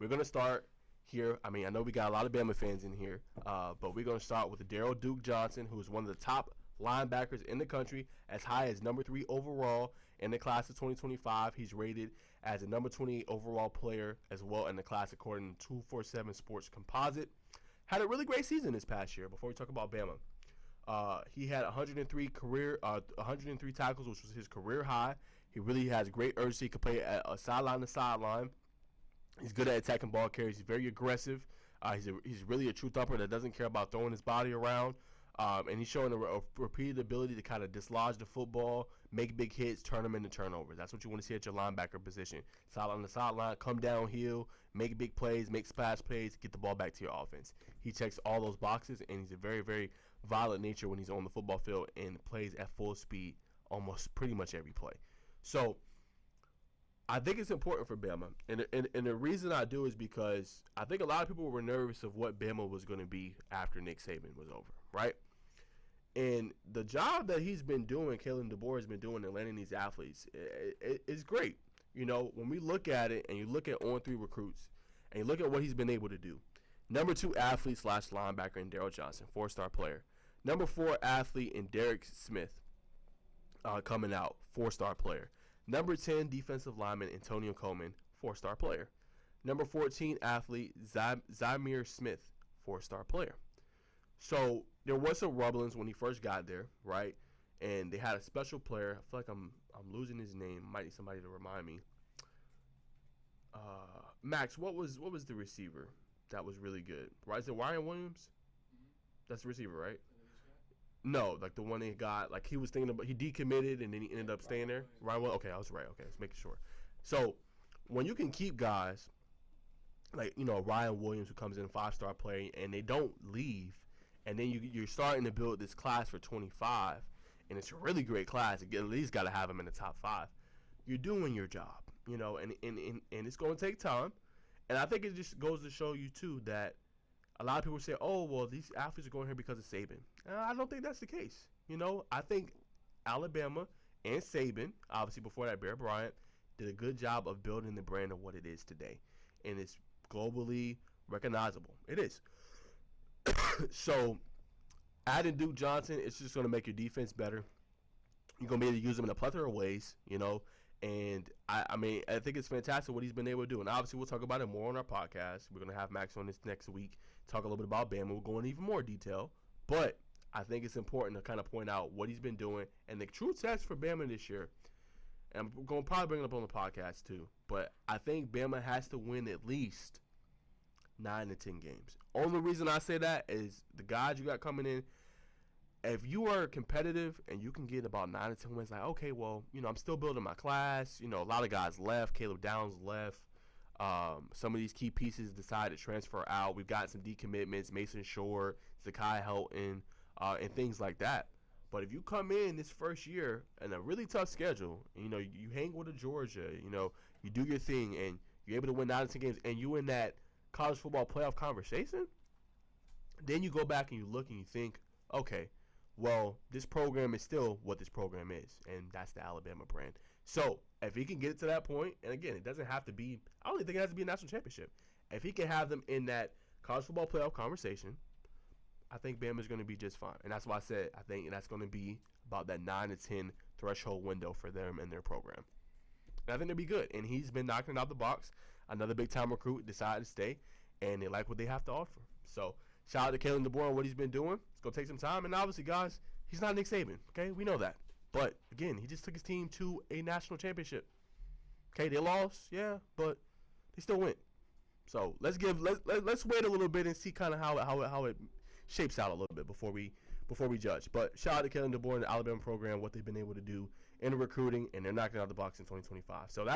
we're going to start here. I mean, I know we got a lot of Bama fans in here, but we're going to start with Daryl Duke Johnson, who is one of the top linebackers in the country, as high as number 3 overall in the class of 2025. He's rated as a number 28 overall player as well in the class according to 247 Sports Composite. Had a really great season this past year. Before we talk about Bama, he had 103 tackles, which was his career high. He really has great urgency. He can play at a sideline to sideline. He's good at attacking ball carries. He's very aggressive. He's really a true thumper that doesn't care about throwing his body around. And he's showing a repeated ability to kind of dislodge the football, make big hits, turn them into turnovers. That's what you want to see at your linebacker position. Sideline to sideline, come downhill, make big plays, make splash plays, get the ball back to your offense. He checks all those boxes, and he's a very, very violent nature when he's on the football field and plays at full speed almost pretty much every play. So I think it's important for Bama. And the reason I do is because I think a lot of people were nervous of what Bama was going to be after Nick Saban was over, right? And the job that he's been doing, Kalen DeBoer has been doing in landing these athletes, is great. You know, when we look at it and you look at on 3 recruits and you look at what he's been able to do. Number 2 athlete / linebacker in Daryl Johnson, 4-star player. Number 4 athlete in Derek Smith, coming out, 4-star player. Number 10 defensive lineman Antonio Coleman, 4-star player. Number 14 athlete Zymir Smith, 4-star player. So there was some rumblings when he first got there, right? And they had a special player. I feel like I'm losing his name. Might need somebody to remind me. Max, what was the receiver that was really good? Right, is it Ryan Williams? Mm-hmm. That's the receiver, right? No, like the one they got. Like he was thinking about, he decommitted and then he ended up staying there. Ryan Williams. Okay, I was right. Okay, let's make sure. So when you can keep guys like, you know, Ryan Williams, who comes in 5-star player, and they don't leave. And then you're starting to build this class for 25, and it's a really great class. You at least got to have them in the top 5. You're doing your job, you know, and it's going to take time. And I think it just goes to show you, too, that a lot of people say, oh, well, these athletes are going here because of Saban. And I don't think that's the case. You know, I think Alabama and Saban, obviously before that, Bear Bryant, did a good job of building the brand of what it is today. And it's globally recognizable. It is. So, adding Duke Johnson, it's just going to make your defense better. You're going to be able to use him in a plethora of ways, you know. And, I mean, I think it's fantastic what he's been able to do. And, obviously, we'll talk about it more on our podcast. We're going to have Max on this next week, talk a little bit about Bama. We'll go into even more detail. But I think it's important to kind of point out what he's been doing. And the true test for Bama this year, and I'm going to probably bring it up on the podcast too, but I think Bama has to win at least 9 to 10 games. Only reason I say that is the guys you got coming in, if you are competitive and you can get about 9 to 10 wins, like, okay, well, you know, I'm still building my class. You know, a lot of guys left. Caleb Downs left. Some of these key pieces decided to transfer out. We've got some decommitments, Mason Short, Zakai Helton, and things like that. But if you come in this first year in a really tough schedule, you know, you hang with a Georgia, you know, you do your thing, and you're able to win 9 to 10 games, and you in that college football playoff conversation, then you go back and you look and you think, okay, well, this program is still what this program is, and that's the Alabama brand. So if he can get it to that point, and again, it doesn't have to be, I don't even think it has to be a national championship. If he can have them in that college football playoff conversation, I think Bama's going to be just fine. And that's why I said I think that's going to be about that 9 to 10 threshold window for them and their program. And I think they'll be good. And he's been knocking it out the box. Another big-time recruit decided to stay, and they like what they have to offer. So shout out to Kalen DeBoer on what he's been doing. It's going to take some time. And obviously, guys, he's not Nick Saban. Okay, we know that. But, again, he just took his team to a national championship. Okay, they lost, yeah, but they still went. So let's wait a little bit and see kind of how it shapes out a little bit before we judge. But shout out to Kalen DeBoer and the Alabama program, what they've been able to do in recruiting, and they're knocking out the box in 2025. So that